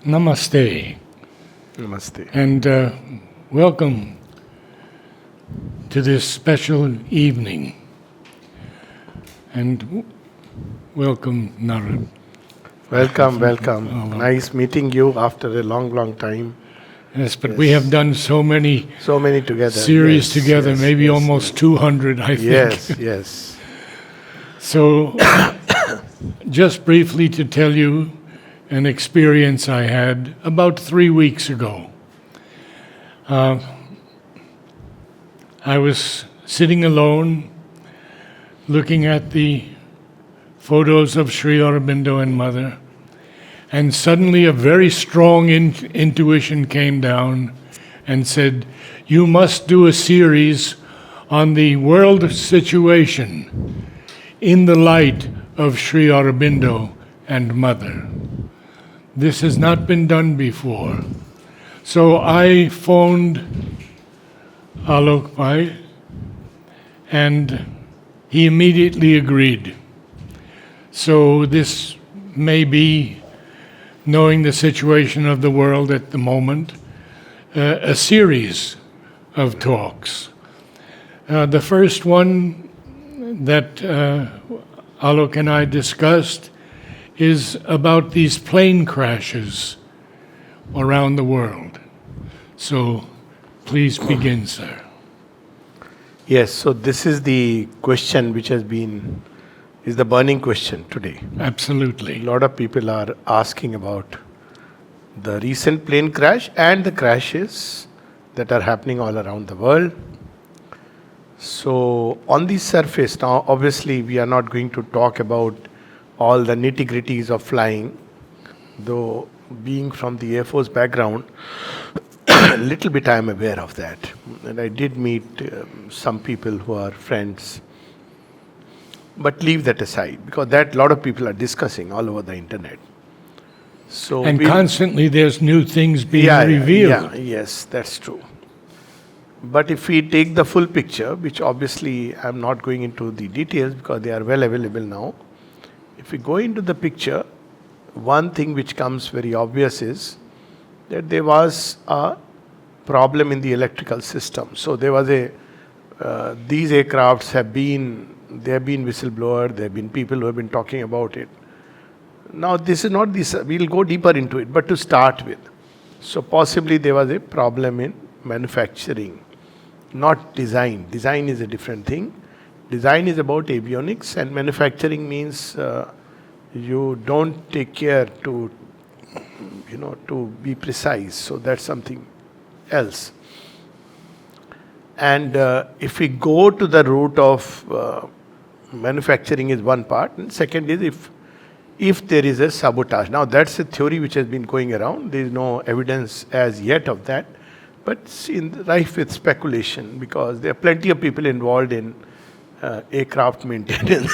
Namaste, Namaste. and welcome to this special evening. And welcome, Narad. Welcome. Nice meeting you after a long time. Yes, but we have done so many together. series together, maybe almost 200, I think. Yes. So, just briefly to tell you an experience I had about 3 weeks ago. I was sitting alone, looking at the photos of Sri Aurobindo and Mother, and suddenly a very strong intuition came down and said, "You must do a series on the world situation in the light of Sri Aurobindo and Mother." This has not been done before. So I phoned Alok Pandey, and he immediately agreed. So this may be, knowing the situation of the world at the moment, a series of talks. The first one that Alok and I discussed is about these plane crashes around the world. So please begin, sir. Yes, so this is the question which is the burning question today. Absolutely. A lot of people are asking about the recent plane crash and the crashes that are happening all around the world. So on the surface, now obviously we are not going to talk about all the nitty-gritties of flying, though being from the Air Force background, a little bit I am aware of that. And I did meet some people who are friends. But leave that aside, because that a lot of people are discussing all over the internet. So and constantly there's new things being revealed. Yes, that's true. But if we take the full picture, which obviously I'm not going into the details because they are well available now. If we go into the picture, one thing which comes very obvious is that there was a problem in the electrical system. So there was these aircrafts have been whistleblower, there have been people who have been talking about it. Now this is not this, we'll go deeper into it, but to start with. So possibly there was a problem in manufacturing, not design. Design is a different thing. Design is about avionics, and manufacturing means you don't take care to be precise. So that's something else. And if we go to the root of manufacturing is one part, and second is if there is a sabotage. Now that's a theory which has been going around. There is no evidence as yet of that, but it's rife with speculation because there are plenty of people involved in aircraft maintenance.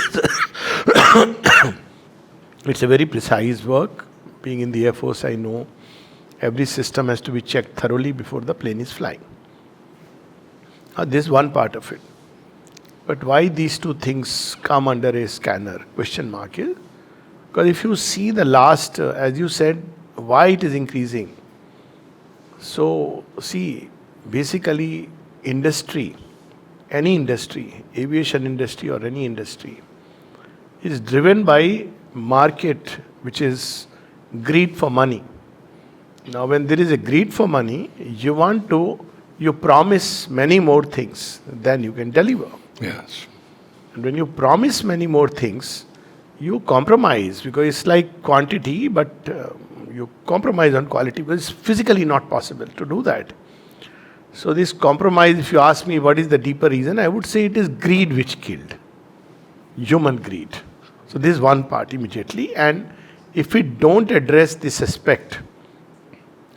It's a very precise work. Being in the Air Force, I know every system has to be checked thoroughly before the plane is flying. This is one part of it. But why these two things come under a scanner? Question mark is because if you see the last, as you said, why it is increasing. So see, basically industry, any industry, aviation industry or any industry, is driven by market, which is greed for money. Now when there is a greed for money, you promise many more things than you can deliver. Yes. And when you promise many more things, you compromise because it's like quantity, but you compromise on quality because it's physically not possible to do that. So this compromise, if you ask me what is the deeper reason, I would say it is greed which killed. Human greed. So this is one part immediately. And if we don't address this aspect,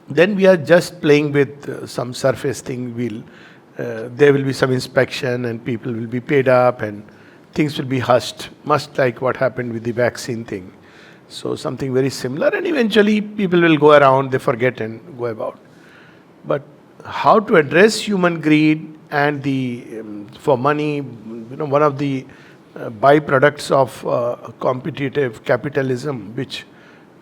then we are just playing with some surface thing. There will be some inspection and people will be paid up and things will be hushed, much like what happened with the vaccine thing. So something very similar, and eventually people will go around, they forget and go about. But how to address human greed and for money, one of the byproducts of competitive capitalism, which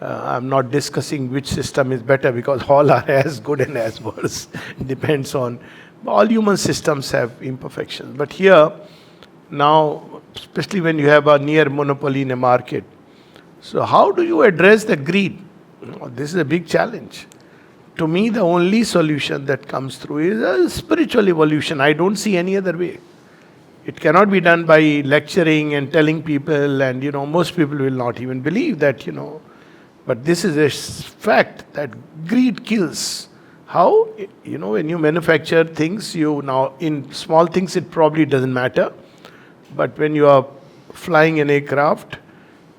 I'm not discussing which system is better because all are as good and as worse. Depends on, all human systems have imperfections. But here, now, especially when you have a near monopoly in a market, so how do you address the greed? This is a big challenge. To me, the only solution that comes through is a spiritual evolution. I don't see any other way. It cannot be done by lecturing and telling people, and most people will not even believe that, But this is a fact that greed kills. How? When you manufacture things, now in small things it probably doesn't matter. But when you are flying an aircraft,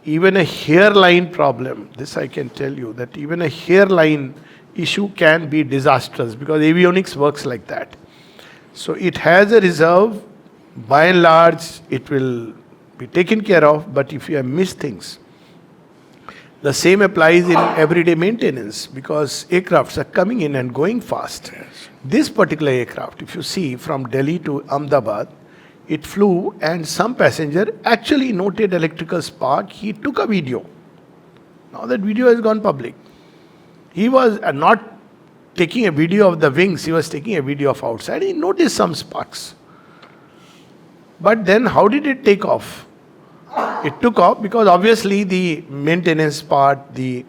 even a hairline problem, this I can tell you, that even a hairline issue can be disastrous because avionics works like that. So it has a reserve, by and large it will be taken care of, but if you have missed things, the same applies in everyday maintenance because aircrafts are coming in and going fast. Yes. This particular aircraft, if you see from Delhi to Ahmedabad, it flew and some passenger actually noted electrical spark. He took a video. Now that video has gone public. He was not taking a video of the wings, he was taking a video of outside. He noticed some sparks. But then how did it take off? It took off because obviously the maintenance part, the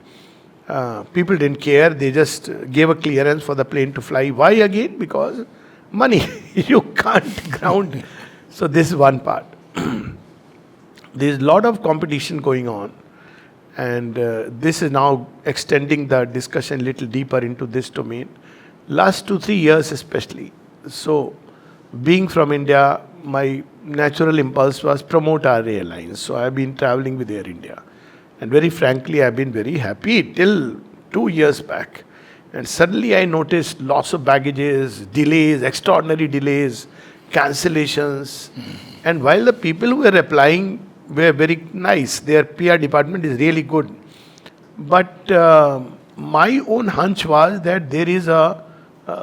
people didn't care. They just gave a clearance for the plane to fly. Why again? Because money. You can't ground. So this is one part. There's a lot of competition going on. And this is now extending the discussion a little deeper into this domain. Last 2-3 years especially. So being from India, my natural impulse was promote our airlines. So I've been traveling with Air India. And very frankly, I've been very happy till 2 years back. And suddenly I noticed lots of baggages, delays, extraordinary delays, cancellations. And while the people who were applying were very nice, their PR department is really good. But my own hunch was that there is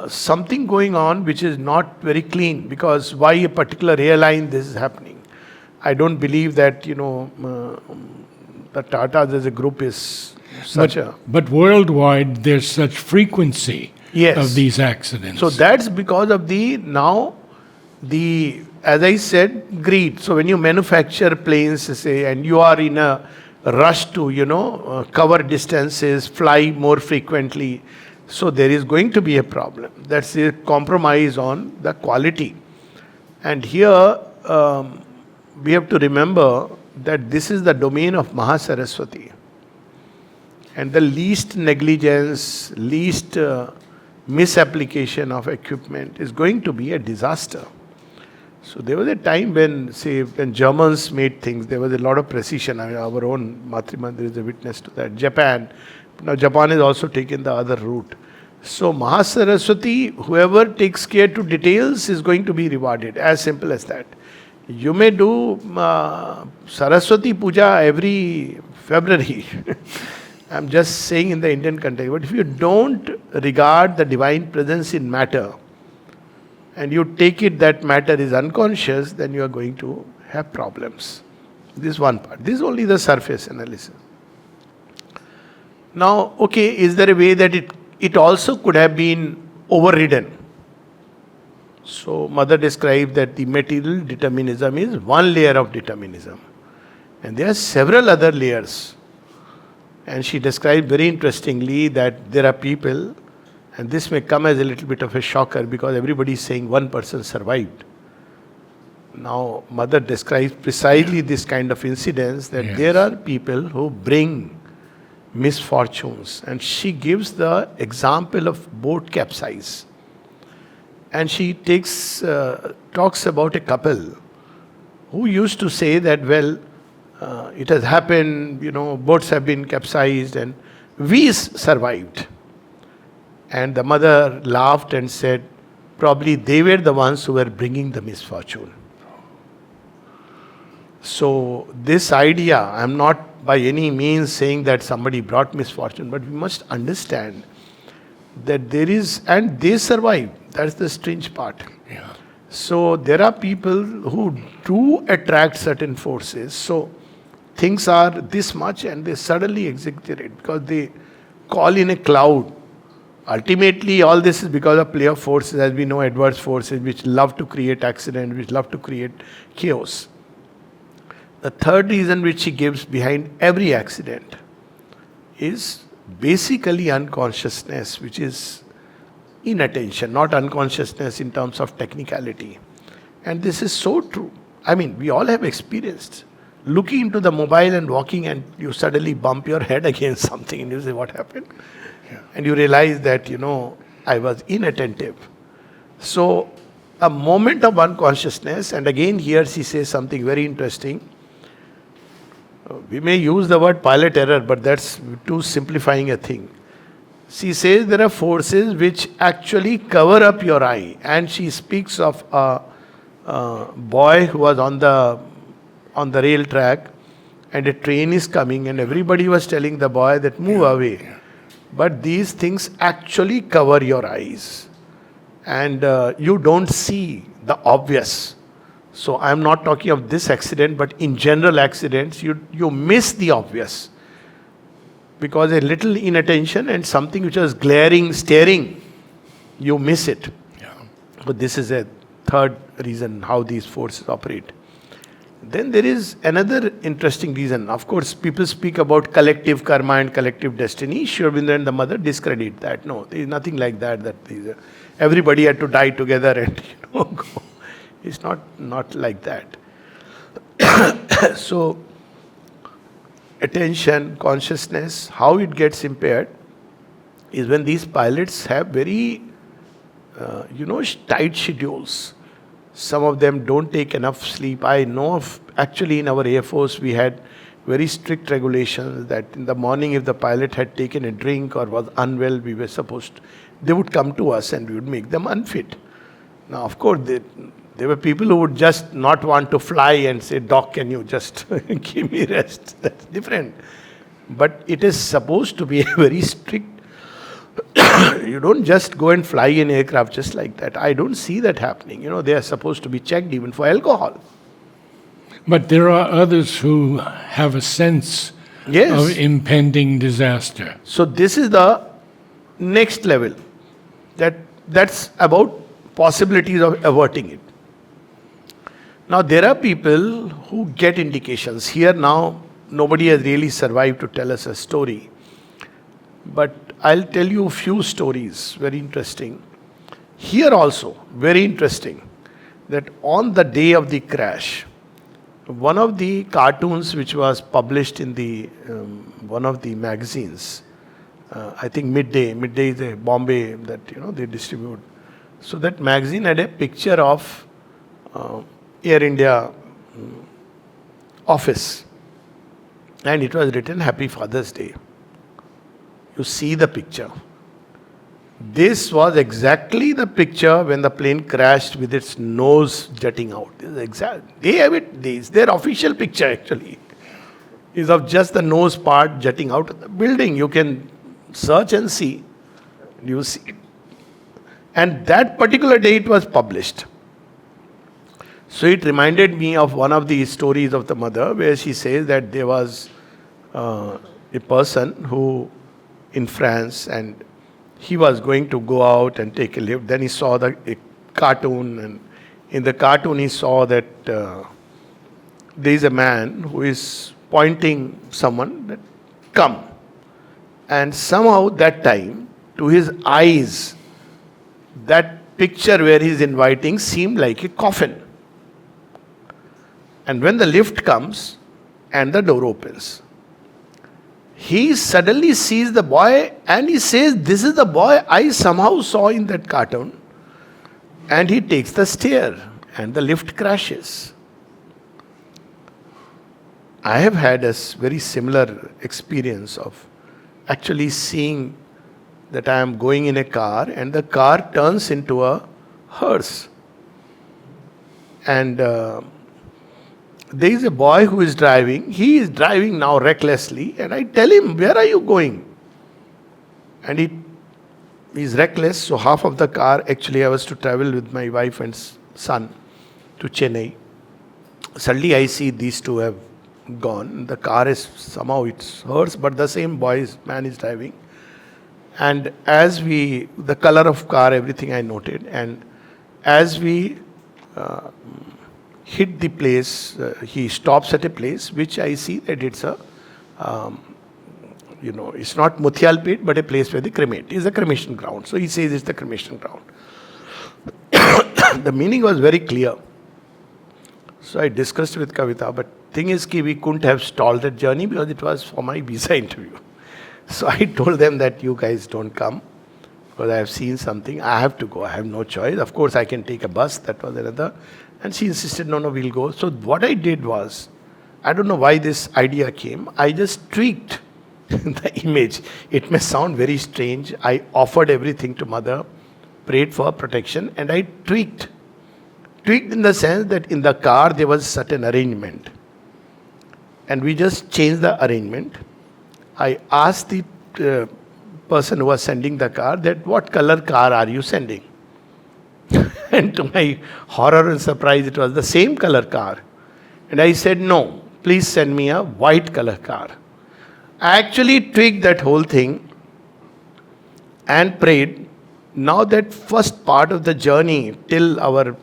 something going on which is not very clean, because why a particular airline this is happening? I don't believe that, the Tatas as a group is such But worldwide, there's such frequency Yes. of these accidents. So that's because of as I said, greed. So when you manufacture planes, say, and you are in a rush to, cover distances, fly more frequently, so there is going to be a problem. That's a compromise on the quality. And here, we have to remember that this is the domain of Mahasaraswati. And the least negligence, least misapplication of equipment is going to be a disaster. So there was a time when Germans made things, there was a lot of precision. I mean, our own Matri Mandir is a witness to that. Japan. Now Japan has also taken the other route. So Mahasaraswati, whoever takes care to details is going to be rewarded. As simple as that. You may do Saraswati Puja every February. I'm just saying in the Indian context. But if you don't regard the divine presence in matter, and you take it that matter is unconscious, then you are going to have problems. This is one part. This is only the surface analysis. Now, okay, is there a way that it also could have been overridden? So, Mother described that the material determinism is one layer of determinism. And there are several other layers. And she described very interestingly that there are people, and this may come as a little bit of a shocker because everybody is saying one person survived. Now, Mother describes precisely this kind of incidents, that there are people who bring misfortunes. And she gives the example of boat capsize. And she talks about a couple who used to say that, well, it has happened, boats have been capsized and we survived. And the mother laughed and said, probably they were the ones who were bringing the misfortune. So this idea, I'm not by any means saying that somebody brought misfortune, but we must understand that there is, and they survived. That's the strange part. Yeah. So there are people who do attract certain forces. So things are this much and they suddenly exaggerate because they call in a cloud. Ultimately, all this is because of play of forces, as we know, adverse forces, which love to create accident, which love to create chaos. The third reason which she gives behind every accident is basically unconsciousness, which is inattention, not unconsciousness in terms of technicality. And this is so true. I mean, we all have experienced looking into the mobile and walking, and you suddenly bump your head against something and you say, what happened? And you realize that, I was inattentive. So, a moment of unconsciousness, and again here she says something very interesting. We may use the word pilot error, but that's too simplifying a thing. She says there are forces which actually cover up your eye, and she speaks of a boy who was on the rail track, and a train is coming, and everybody was telling the boy that move away. But these things actually cover your eyes, and you don't see the obvious. So I am not talking of this accident, but in general accidents, you miss the obvious. Because a little inattention and something which was glaring, staring, you miss it. Yeah. But this is a third reason how these forces operate. Then there is another interesting reason. Of course, people speak about collective karma and collective destiny. Sri Aurobindo and the mother discredit that. No, there is nothing like that. Everybody had to die together and go. It's not like that. So, attention, consciousness, how it gets impaired is when these pilots have very, tight schedules. Some of them don't take enough sleep. I know of, actually in our Air Force, we had very strict regulations that in the morning if the pilot had taken a drink or was unwell, they would come to us and we would make them unfit. Now, of course, there were people who would just not want to fly and say, Doc, can you just give me rest? That's different. But it is supposed to be a very strict. You don't just go and fly an aircraft just like that. I don't see that happening. They are supposed to be checked even for alcohol. But there are others who have a sense of impending disaster. So this is the next level. That's about possibilities of averting it. Now there are people who get indications. Here now, nobody has really survived to tell us a story. But I'll tell you a few stories, very interesting. Here also, very interesting, that on the day of the crash, one of the cartoons which was published in the one of the magazines, I think Midday is a Bombay that they distribute. So that magazine had a picture of Air India office, and it was written Happy Father's Day. You see the picture. This was exactly the picture when the plane crashed with its nose jutting out. This is they have it. This their official picture actually is of just the nose part jutting out of the building. You can search and see. You see it. And that particular day it was published. So it reminded me of one of the stories of the mother where she says that there was a person who in France, and he was going to go out and take a lift. Then he saw a cartoon, and in the cartoon he saw that there is a man who is pointing someone that come. And somehow that time, to his eyes, that picture where he is inviting seemed like a coffin. And when the lift comes and the door opens, he suddenly sees the boy and he says, this is the boy I somehow saw in that cartoon. And he takes the stair and the lift crashes. I have had a very similar experience of actually seeing that I am going in a car and the car turns into a hearse. And there is a boy who is driving. He is driving now recklessly, and I tell him, where are you going? And he is reckless, so half of the car, actually I was to travel with my wife and son to Chennai. Suddenly I see these two have gone. The car is somehow it's hers, but the same man is driving. And the color of car, everything I noted. And as we hit the place, he stops at a place which I see that it's it's not Muthial pit, but a place where they cremate. It's a cremation ground. So he says it's the cremation ground. The meaning was very clear. So I discussed with Kavita, but thing is we couldn't have stalled that journey because it was for my visa interview. So I told them that you guys don't come because I have seen something. I have to go. I have no choice. Of course, I can take a bus. That was another. And she insisted, no, we'll go. So what I did was, I don't know why this idea came. I just tweaked the image. It may sound very strange. I offered everything to mother, prayed for protection, and I tweaked. Tweaked in the sense that in the car there was certain arrangement. And we just changed the arrangement. I asked the person who was sending the car that what color car are you sending? And to my horror and surprise, it was the same color car. And I said, no, please send me a white color car. I actually tweaked that whole thing and prayed. Now that first part of the journey till our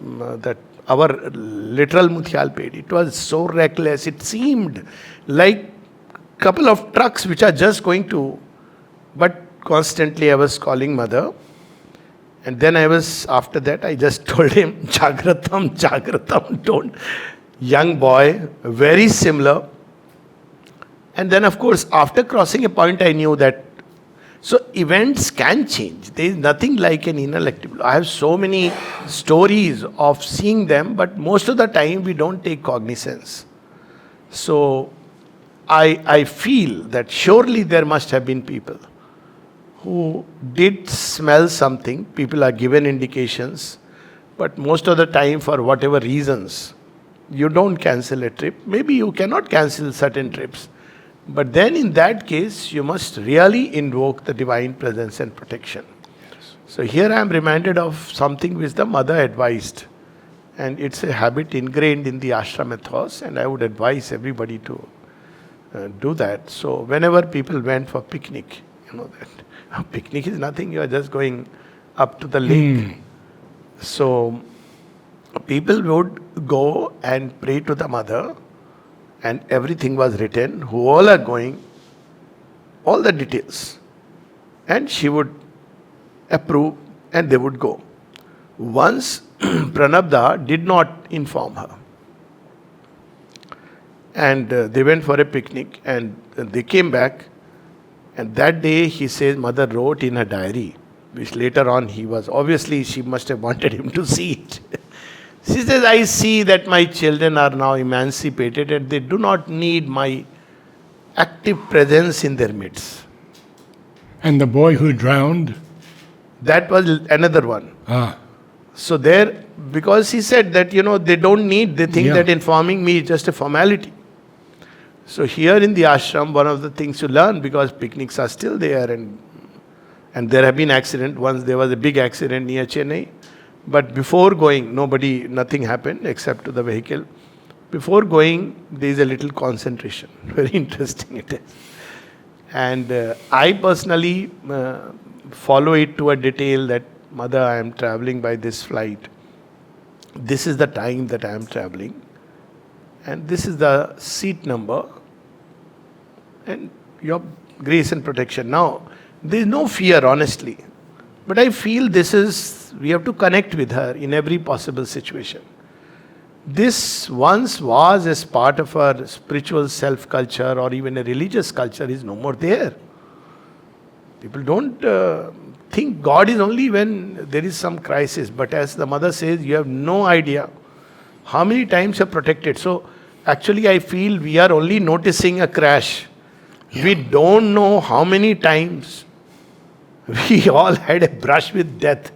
literal Muthial Ped, it was so reckless. It seemed like couple of trucks which are just going to, but constantly I was calling mother. And then after that, I just told him, Jagratam, Jagratam, don't. Young boy, very similar. And then, of course, after crossing a point, I knew that, so events can change. There is nothing like an ineluctable. I have so many stories of seeing them, but most of the time we don't take cognizance. So, I feel that surely there must have been people who did smell something. People are given indications, but most of the time, for whatever reasons, you don't cancel a trip. Maybe you cannot cancel certain trips. But then in that case, you must really invoke the divine presence and protection. Yes. So here I am reminded of something which the mother advised. And it's a habit ingrained in the ashram ethos, and I would advise everybody to do that. So whenever people went for picnic, that a picnic is nothing, you are just going up to the lake. So people would go and pray to the mother, and everything was written, who all are going, all the details. And she would approve and they would go. Once Pranabda did not inform her. And they went for a picnic and they came back. And that day he says mother wrote in her diary, which later on she must have wanted him to see it. She says, I see that my children are now emancipated and they do not need my active presence in their midst. And the boy who drowned? That was another one. So because he said that, they don't need, they think that informing me is just a formality. So here in the ashram, one of the things you learn, because picnics are still there and there have been accidents. Once there was a big accident near Chennai. But before going, nothing happened except to the vehicle. Before going, there is a little concentration. Very interesting it is. And I personally follow it to a detail that, mother, I am traveling by this flight. This is the time that I am traveling. And this is the seat number. And your grace and protection. Now, there is no fear, honestly. But I feel we have to connect with her in every possible situation. This once was as part of our spiritual self-culture or even a religious culture is no more there. People don't think God is only when there is some crisis. But as the mother says, you have no idea how many times you are protected. So actually I feel we are only noticing a crash. We don't know how many times we all had a brush with death.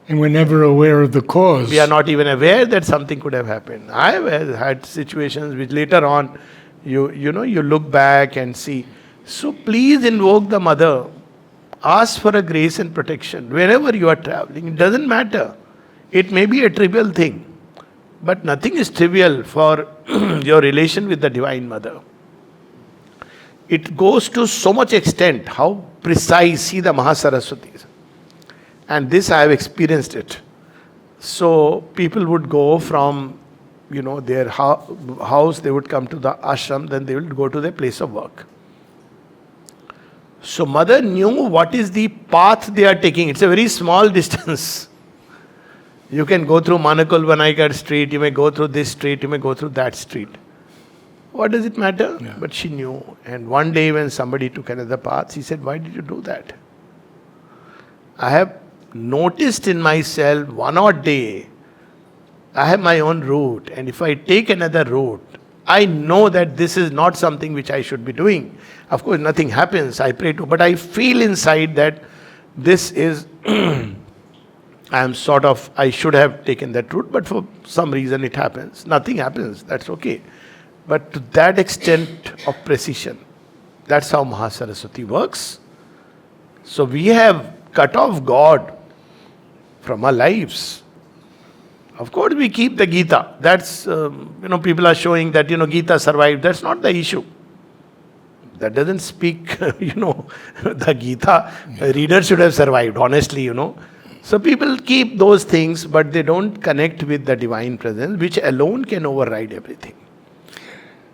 And we're never aware of the cause. We are not even aware that something could have happened. I have had situations which later on, you look back and see. So please invoke the mother. Ask for a grace and protection. Wherever you are traveling, it doesn't matter. It may be a trivial thing. But nothing is trivial for your relation with the Divine Mother. It goes to so much extent how precise, see the Mahasaraswatis. And this I have experienced it. So people would go from, their house, they would come to the ashram, then they would go to their place of work. So mother knew what is the path they are taking. It's a very small distance. You can go through Manakul Vanaikar street, you may go through this street, you may go through that street. What does it matter? Yeah. But she knew. And one day when somebody took another path, she said, why did you do that? I have noticed in myself one odd day, I have my own route, and if I take another route, I know that this is not something which I should be doing. Of course, nothing happens, I pray to, but I feel inside that this is, I should have taken that route, but for some reason it happens. Nothing happens, that's okay. But to that extent of precision, that's how Mahasaraswati works. So we have cut off God from our lives. Of course, we keep the Gita. That's, people are showing that, Gita survived. That's not the issue. That doesn't speak, the Gita. A reader should have survived, honestly, So people keep those things, but they don't connect with the Divine Presence, which alone can override everything.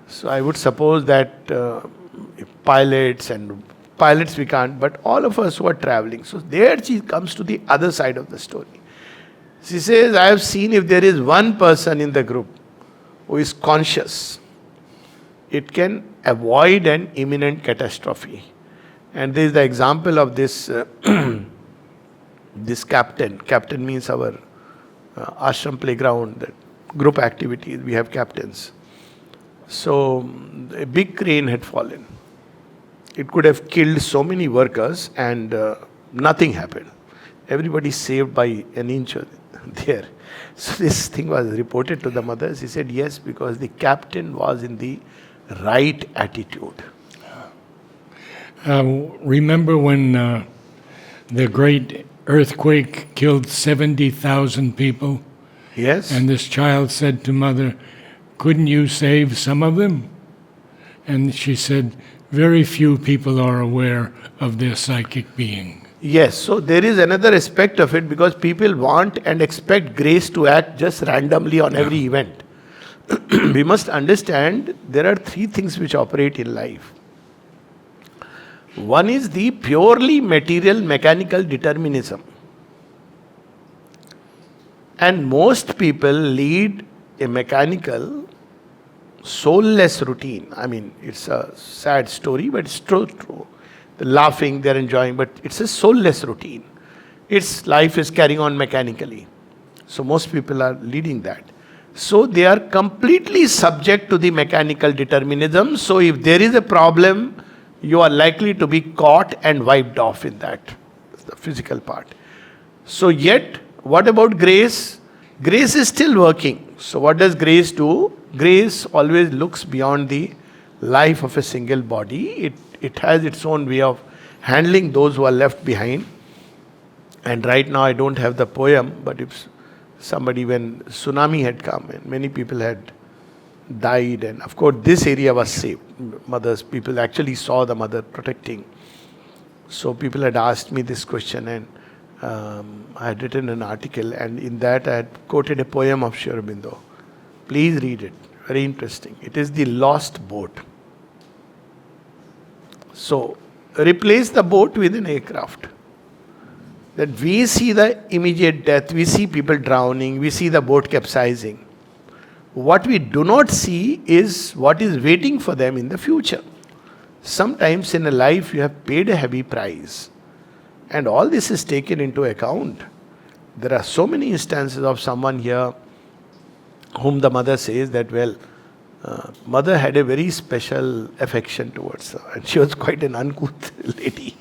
So I would suppose that pilots we can't, but all of us who are traveling. So there she comes to the other side of the story. She says, I have seen if there is one person in the group who is conscious, it can avoid an imminent catastrophe. And there is the example of this this captain. Captain means our ashram playground, that group activities, we have captains. So a big crane had fallen. It could have killed so many workers and nothing happened. Everybody saved by an inch there. So this thing was reported to the mother. She said, yes, because the captain was in the right attitude. Remember when the great earthquake killed 70,000 people? Yes. And this child said to mother, couldn't you save some of them? And she said, very few people are aware of their psychic being. Yes, so there is another aspect of it, because people want and expect grace to act just randomly on every event. We must understand there are three things which operate in life. One is the purely material mechanical determinism. And most people lead a mechanical, soulless routine. I mean, it's a sad story, but it's true. They're laughing, they're enjoying, but it's a soulless routine. Its life is carrying on mechanically. So most people are leading that. So they are completely subject to the mechanical determinism. So if there is a problem, you are likely to be caught and wiped off in that. That's the physical part. So yet, what about grace? Grace is still working. So what does grace do? Grace always looks beyond the life of a single body. It has its own way of handling those who are left behind. And right now I don't have the poem, but if somebody, when tsunami had come and many people had died, and of course this area was saved. People actually saw the mother protecting. So people had asked me this question, and I had written an article, and in that I had quoted a poem of Sri Aurobindo. Please read it. Very interesting. It is The Lost Boat. So, replace the boat with an aircraft. That we see the immediate death, we see people drowning, we see the boat capsizing. What we do not see is what is waiting for them in the future. Sometimes in a life you have paid a heavy price, and all this is taken into account. There are so many instances of someone here whom the mother says that, mother had a very special affection towards her, and she was quite an uncouth lady.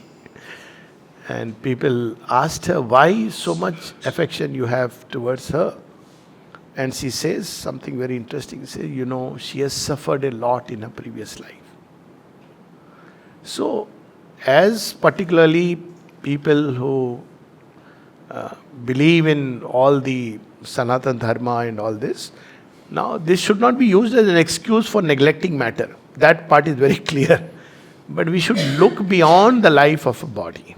And people asked her, why so much affection you have towards her? And she says something very interesting. She says, she has suffered a lot in her previous life. So, as particularly people who believe in all the Sanatan Dharma and all this, Now, this should not be used as an excuse for neglecting matter. That part is very clear. But we should look beyond the life of a body.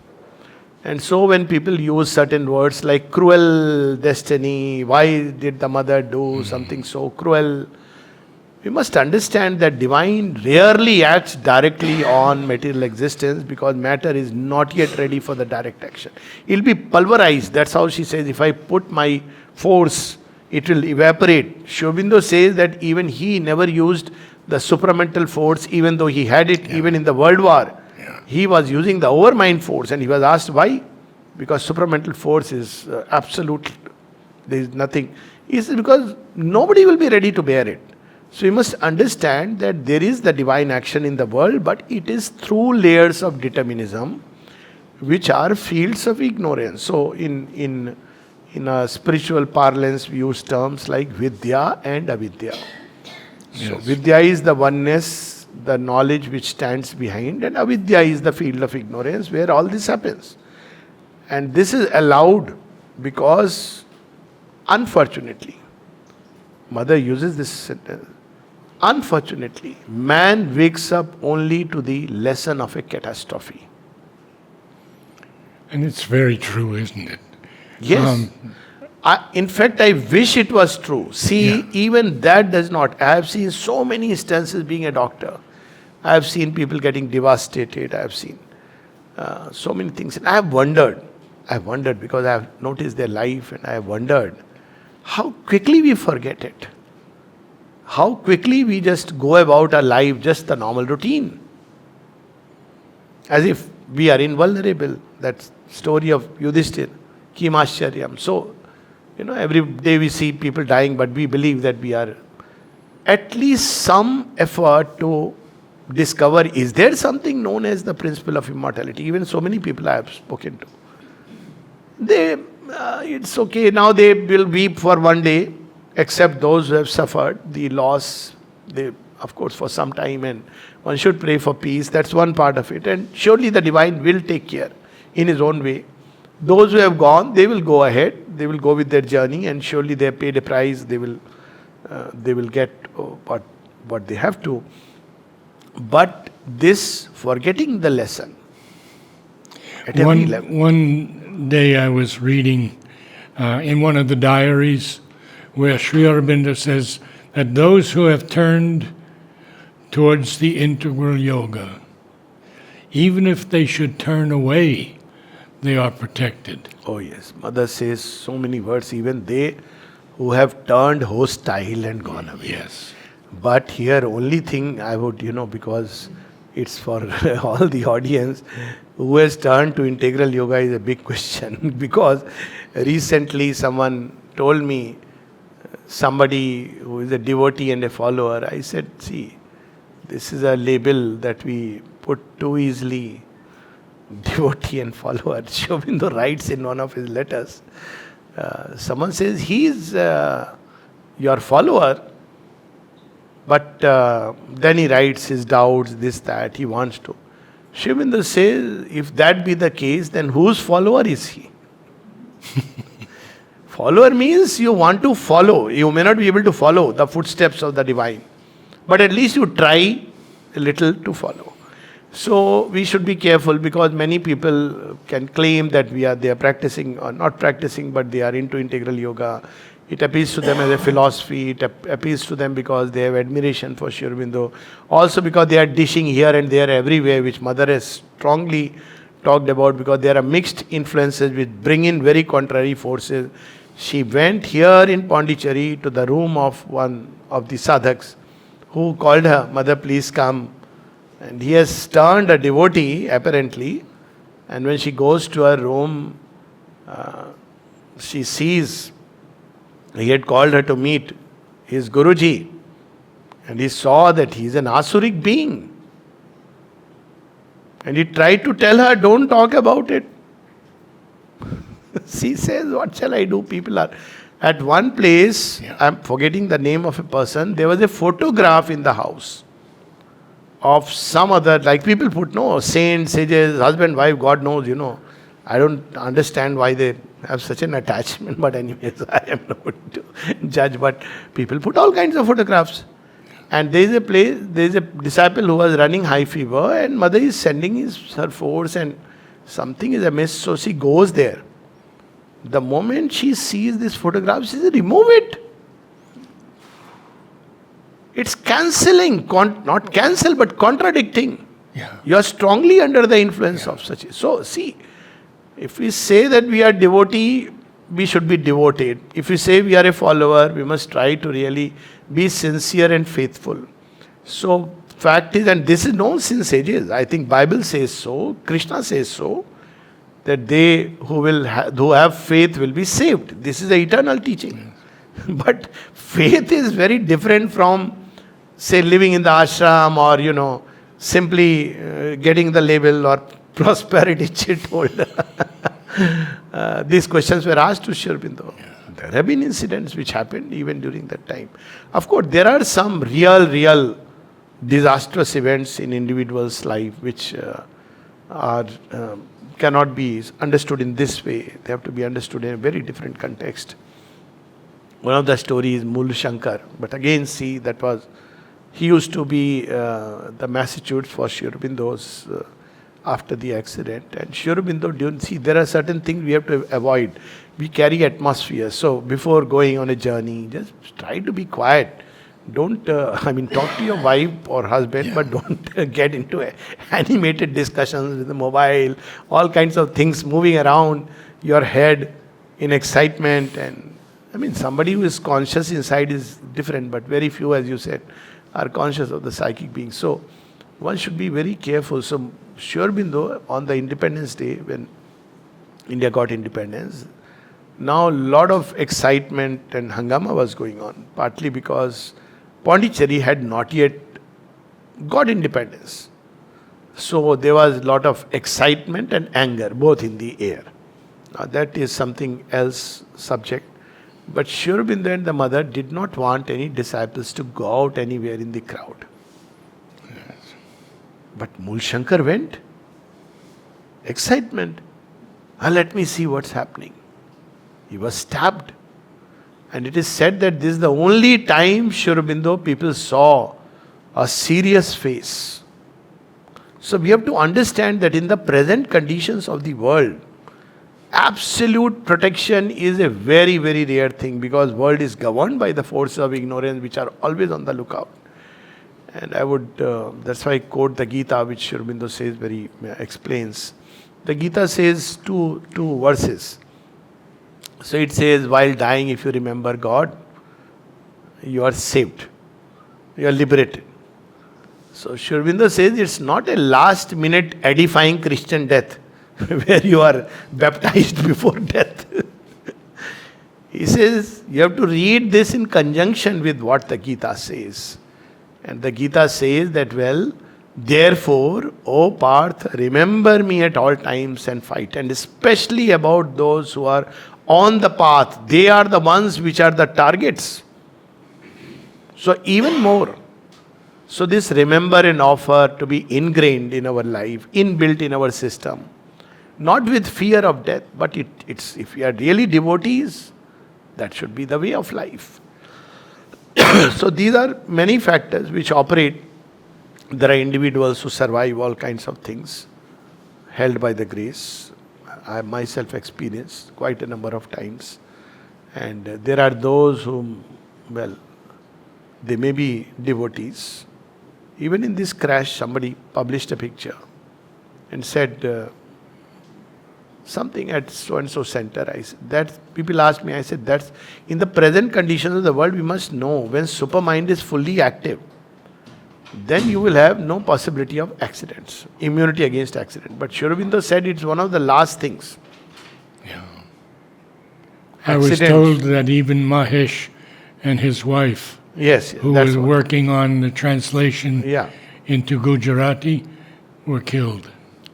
And so when people use certain words like cruel destiny, why did the mother do something so cruel? We must understand that divine rarely acts directly on material existence because matter is not yet ready for the direct action. It will be pulverized. That's how she says, if I put my force, it will evaporate. Sri Aurobindo says that even he never used the supramental force, even though he had it even in the World War. He was using the overmind force, and he was asked why. Because supramental force is absolute. There is nothing. He said because nobody will be ready to bear it. So you must understand that there is the divine action in the world, but it is through layers of determinism, which are fields of ignorance. So in a spiritual parlance, we use terms like vidya and avidya. So vidya is the oneness, the knowledge which stands behind, and avidya is the field of ignorance where all this happens. And this is allowed because, unfortunately, Mother uses this sentence, unfortunately, man wakes up only to the lesson of a catastrophe. And it's very true, isn't it? Yes. In fact, I wish it was true. See, even that does not. I have seen so many instances being a doctor. I have seen people getting devastated. I have seen so many things. And I have wondered because I have noticed their life and I have wondered how quickly we forget it. How quickly we just go about our life, just the normal routine. As if we are invulnerable. That story of Yudhishthir, Kimascharyam. So, every day we see people dying, but we believe that we are at least some effort to discover, is there something known as the principle of immortality? Even so many people I have spoken to. It's okay, now they will weep for one day, except those who have suffered the loss, of course, for some time, and one should pray for peace. That's one part of it. And surely the divine will take care in his own way. Those who have gone, they will go ahead, they will go with their journey, and surely they have paid a price, they will get what they have to. But this forgetting the lesson at every level. One day I was reading in one of the diaries where Sri Aurobindo says that those who have turned towards the integral yoga, even if they should turn away, they are protected. Oh yes, Mother says so many words, even they who have turned hostile and gone away. Yes. But here only thing I would, because it's for all the audience, who has turned to integral yoga is a big question. Because recently someone told me, somebody who is a devotee and a follower, I said, see, this is a label that we put too easily. Devotee and follower. Sri Aurobindo writes in one of his letters, someone says, he is your follower, but then he writes his doubts, this, that, he wants to. Sri Aurobindo says, if that be the case, then whose follower is he? Follower means you want to follow. You may not be able to follow the footsteps of the divine, but at least you try a little to follow. So we should be careful, because many people can claim that they are practicing or not practicing, but they are into integral yoga. It appeals to them as a philosophy. It appeals to them because they have admiration for Sri Aurobindo. Also because they are dishing here and there everywhere, which Mother has strongly talked about, because there are mixed influences which bring in very contrary forces. She went here in Pondicherry to the room of one of the sadhaks who called her, Mother, please come. And he has turned a devotee, apparently. And when she goes to her room, she sees he had called her to meet his Guruji. And he saw that he is an asuric being. And he tried to tell her, don't talk about it. She says, what shall I do? People are... At one place, I'm forgetting the name of a person, there was a photograph in the house of some other, like people put, saints, sages, husband, wife, God knows, I don't understand why they have such an attachment. But anyways, I am not to judge. But people put all kinds of photographs. And there is a disciple who was running high fever, and mother is sending her force, and something is amiss, so she goes there. The moment she sees this photograph, she says, remove it. It's cancelling, not cancel, but contradicting. Yeah. You are strongly under the influence of such. So, see, if we say that we are devotee, we should be devoted. If we say we are a follower, we must try to really be sincere and faithful. So, fact is, and this is known since ages. I think Bible says so, Krishna says so, that they who have faith will be saved. This is the eternal teaching. But faith is very different from, say, living in the ashram or, simply getting the label or prosperity chit holder. These questions were asked to Sri Aurobindo. Yeah. There have been incidents which happened even during that time. Of course, there are some real disastrous events in individuals' life which cannot be understood in this way. They have to be understood in a very different context. One of the stories is Mul Shankar. But again, see, he used to be the Massachusetts for Sri Aurobindo's after the accident. And Sri Aurobindo, there are certain things we have to avoid. We carry atmosphere. So before going on a journey, just try to be quiet. Don't, talk to your wife or husband, but don't get into animated discussions with the mobile, all kinds of things moving around your head in excitement. And somebody who is conscious inside is different, but very few, as you said, are conscious of the psychic being. So one should be very careful. So Sri Aurobindo, on the Independence Day, when India got independence, now a lot of excitement and hangama was going on, partly because Pondicherry had not yet got independence. So there was a lot of excitement and anger, both in the air. Now that is something else subject. But Sri Aurobindo and the mother did not want any disciples to go out anywhere in the crowd. Yes. But Mul Shankar went. Excitement. Let me see what's happening. He was stabbed. And it is said that this is the only time Sri Aurobindo people saw a serious face. So we have to understand that in the present conditions of the world, absolute protection is a very, very rare thing, because world is governed by the forces of ignorance which are always on the lookout. And I would, that's why I quote the Gita, which Sri Aurobindo says explains. The Gita says two verses. So it says, while dying, if you remember God, you are saved. You are liberated. So Sri Aurobindo says it's not a last minute edifying Christian death where you are baptized before death. He says you have to read this in conjunction with what the Gita says. And the Gita says that, therefore, O Parth, remember me at all times and fight. And especially about those who are on the path. They are the ones which are the targets. So even more. So this remember and offer to be ingrained in our life, inbuilt in our system. Not with fear of death, but it's if we are really devotees, that should be the way of life. So these are many factors which operate. There are individuals who survive all kinds of things, held by the grace. I myself experienced quite a number of times. And there are those whom, they may be devotees. Even in this crash, somebody published a picture and said something at so-and-so center. People asked me, I said, that's in the present conditions of the world, we must know when supermind is fully active, then you will have no possibility of accidents, immunity against accident. But Sri Aurobindo said it's one of the last things. Yeah. I was told that even Mahesh and his wife, who was working on the translation into Gujarati, were killed.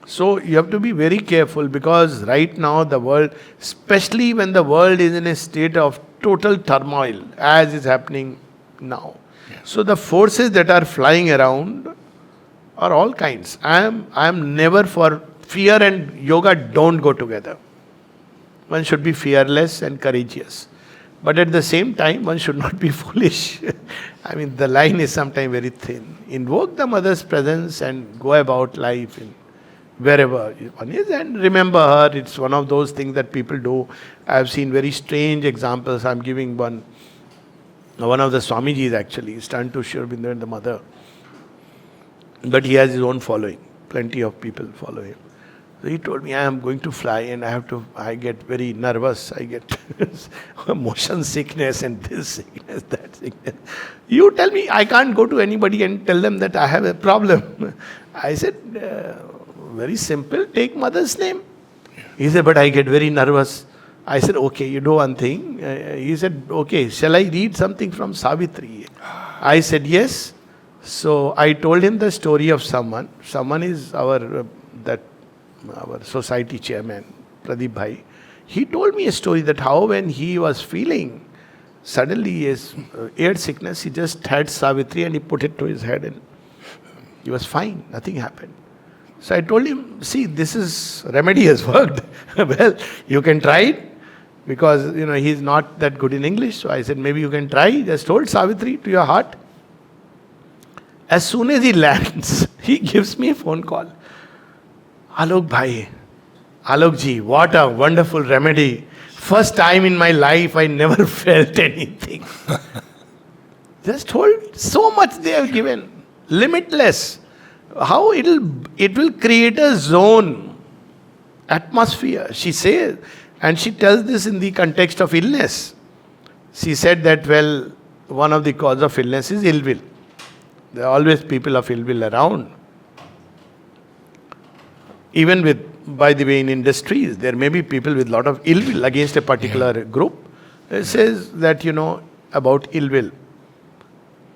So you have to be very careful, because right now the world, especially when the world is in a state of total turmoil, as is happening now. Yeah. So the forces that are flying around are all kinds. I am never for fear and yoga don't go together. One should be fearless and courageous. But at the same time, one should not be foolish. I mean, the line is sometimes very thin. Invoke the mother's presence and go about life in wherever one is, and remember her. It's one of those things that people do. I've seen very strange examples. I'm giving one. One of the Swamijis actually is turned to Sri Aurobindo and the mother. But he has his own following. Plenty of people follow him. So he told me, I am going to fly and I get very nervous. I get motion sickness and this sickness, that sickness. You tell me, I can't go to anybody and tell them that I have a problem. I said, very simple, take mother's name. He said, but I get very nervous. I said, okay, you do one thing. He said, okay, shall I read something from Savitri? I said, yes. So I told him the story of someone. Someone is our society chairman, Pradeep Bhai. He told me a story that how when he was feeling suddenly his air sickness, he just had Savitri and he put it to his head and he was fine, nothing happened. So I told him, see, remedy has worked. Well, you can try it because, he's not that good in English. So I said, maybe you can try. Just hold Savitri to your heart. As soon as he lands, he gives me a phone call. Alok Bhai, Alok ji, what a wonderful remedy. First time in my life I never felt anything. Just hold, so much they have given. Limitless. How it will create a zone, atmosphere. She says, and she tells this in the context of illness. She said that, well, one of the cause of illness is ill will. There are always people of ill will around. Even by the way, in industries, there may be people with a lot of ill will against a particular group. It says that, about ill will.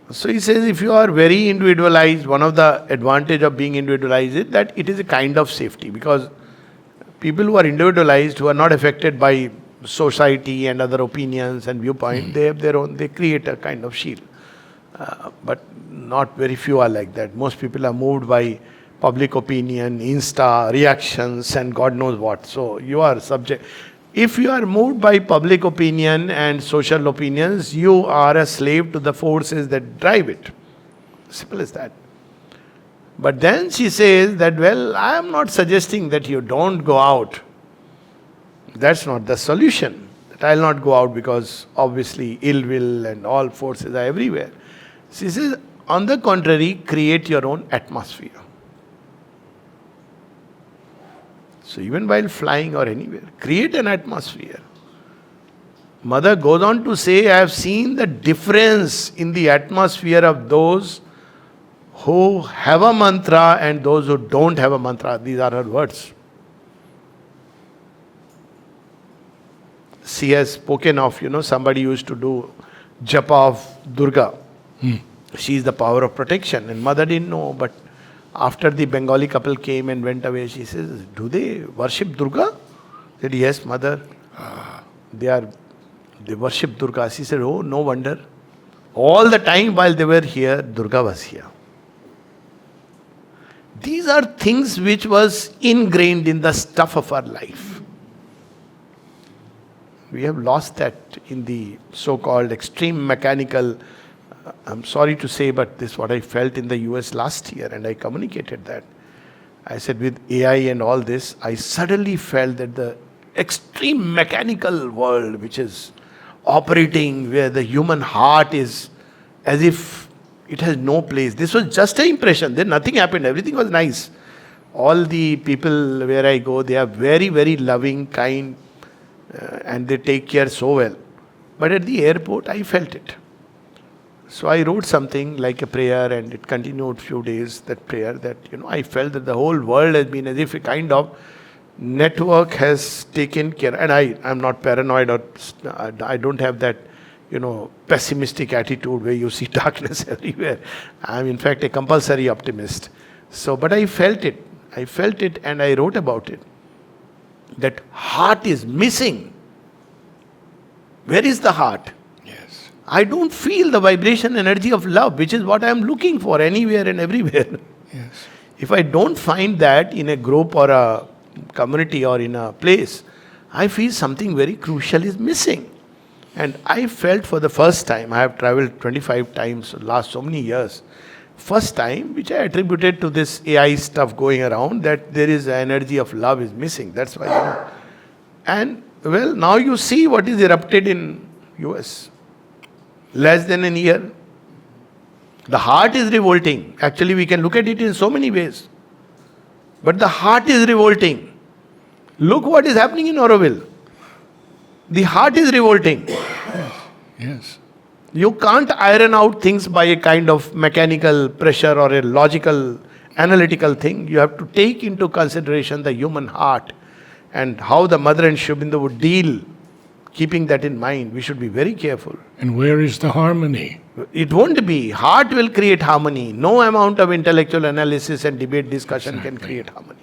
So he says, if you are very individualized, one of the advantage of being individualized is that it is a kind of safety, because people who are individualized, who are not affected by society and other opinions and viewpoint, they have their own, they create a kind of shield. But not very few are like that. Most people are moved by public opinion, Insta, reactions, and God knows what. So you are subject. If you are moved by public opinion and social opinions, you are a slave to the forces that drive it. Simple as that. But then she says that, well, I am not suggesting that you don't go out. That's not the solution. That I will not go out because obviously ill will and all forces are everywhere. She says, on the contrary, create your own atmosphere. So even while flying or anywhere, create an atmosphere. Mother goes on to say, I have seen the difference in the atmosphere of those who have a mantra and those who don't have a mantra. These are her words. She has spoken of, somebody used to do japa of Durga. She is the power of protection. And mother didn't know, but after the Bengali couple came and went away, she says, do they worship Durga? I said, yes, mother. They worship Durga. She said, oh, no wonder. All the time while they were here, Durga was here. These are things which was ingrained in the stuff of our life. We have lost that in the so-called extreme mechanical. I'm sorry to say, but this is what I felt in the US last year, and I communicated that. I said, with AI and all this, I suddenly felt that the extreme mechanical world which is operating, where the human heart is as if it has no place. This was just an impression. Then nothing happened. Everything was nice. All the people where I go, they are very, very loving, kind, and they take care so well. But at the airport, I felt it. So I wrote something like a prayer, and it continued few days, that prayer, that, I felt that the whole world has been as if a kind of network has taken care. And I'm not paranoid, or I don't have that, pessimistic attitude where you see darkness everywhere. I'm in fact a compulsory optimist. So, but I felt it. And I wrote about it. That heart is missing. Where is the heart? I don't feel the vibration energy of love, which is what I am looking for anywhere and everywhere. Yes. If I don't find that in a group or a community or in a place, I feel something very crucial is missing. And I felt for the first time, I have traveled 25 times last so many years, first time which I attributed to this AI stuff going around, that there is energy of love is missing. That's why, And well, now you see what is erupted in US. Less than a year. The heart is revolting. Actually, we can look at it in so many ways. But the heart is revolting. Look what is happening in Oroville. The heart is revolting. Yes. You can't iron out things by a kind of mechanical pressure or a logical, analytical thing. You have to take into consideration the human heart and how the mother and Sri Aurobindo would deal. Keeping that in mind, we should be very careful. And where is the harmony? It won't be. Heart will create harmony. No amount of intellectual analysis and debate discussion can create harmony.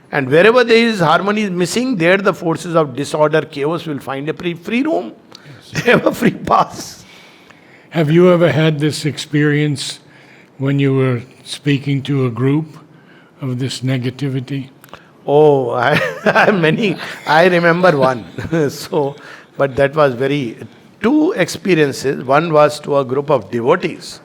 And wherever there is harmony is missing, there the forces of disorder, chaos will find a free room. Yes. They have a free pass. Have you ever had this experience when you were speaking to a group of this negativity? Oh, I remember one. But that was two experiences. One was to a group of devotees.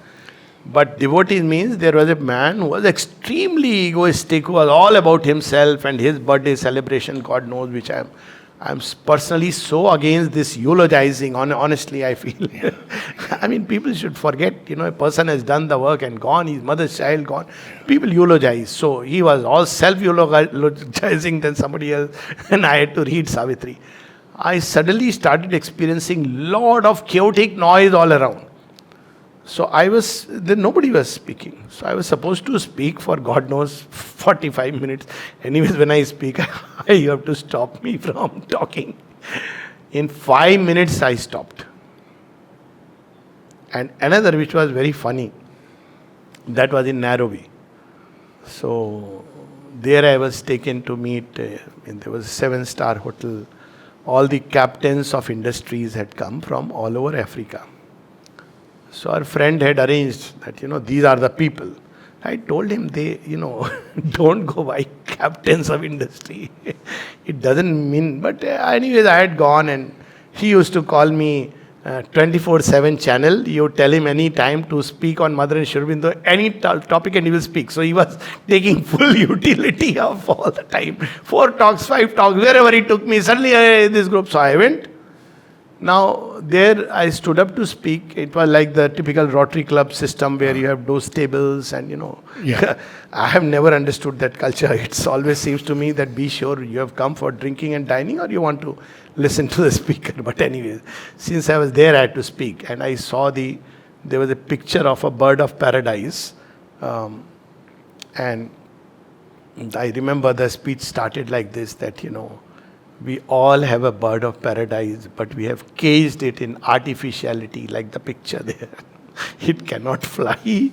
But devotees means there was a man who was extremely egoistic, who was all about himself and his birthday celebration, God knows, which I'm personally so against this eulogizing. Honestly, I feel. I mean, people should forget, a person has done the work and gone, his mother's child gone. People eulogize. So he was all self-eulogizing than somebody else, and I had to read Savitri. I suddenly started experiencing lot of chaotic noise all around. So nobody was speaking. So I was supposed to speak for God knows 45 minutes. Anyways, when I speak, you have to stop me from talking. In 5 minutes, I stopped. And another which was very funny, that was in Nairobi. So there I was taken to meet, there was a 7-star hotel. All the captains of industries had come from all over Africa. So our friend had arranged that, these are the people. I told him don't go by captains of industry. It doesn't mean, but anyways, I had gone and he used to call me 24/7 channel. You tell him any time to speak on Mother and Sri Aurobindo, any topic and he will speak. So he was taking full utility of all the time. 4 talks, 5 talks, wherever he took me, suddenly this group. So I went. Now, there I stood up to speak. It was like the typical Rotary Club system where you have those tables and, Yeah. I have never understood that culture. It always seems to me that be sure you have come for drinking and dining or you want to listen to the speaker. But anyways, since I was there, I had to speak. And I saw there was a picture of a bird of paradise. And I remember the speech started like this, that, we all have a bird of paradise, but we have caged it in artificiality, like the picture there. It cannot fly.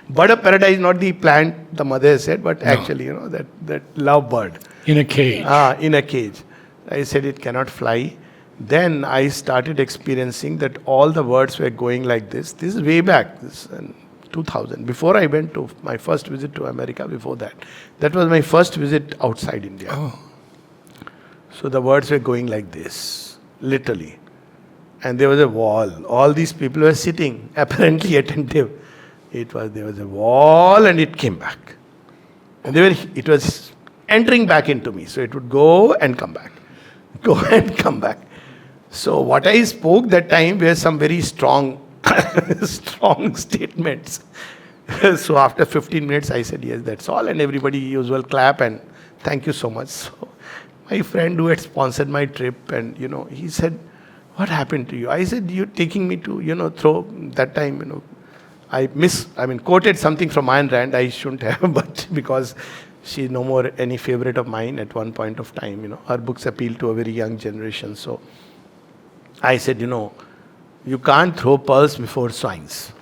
Bird of paradise, not the plant, the mother said, but actually, that love bird. In a cage. In a cage. I said it cannot fly. Then I started experiencing that all the words were going like this. This is way back, this in 2000. Before I went to my first visit to America, before that. That was my first visit outside India. Oh. So the words were going like this, literally. And there was a wall. All these people were sitting, apparently attentive. There was a wall and it came back. And it was entering back into me. So it would go and come back. Go and come back. So what I spoke that time were some very strong, strong statements. So after 15 minutes I said, yes, that's all. And everybody usual clap and thank you so much. So my friend who had sponsored my trip and, he said, what happened to you? I said, you're taking me to, throw that time, I quoted something from Ayn Rand. I shouldn't have, but because she's no more any favorite of mine at one point of time, her books appeal to a very young generation. So I said, you can't throw pearls before swines.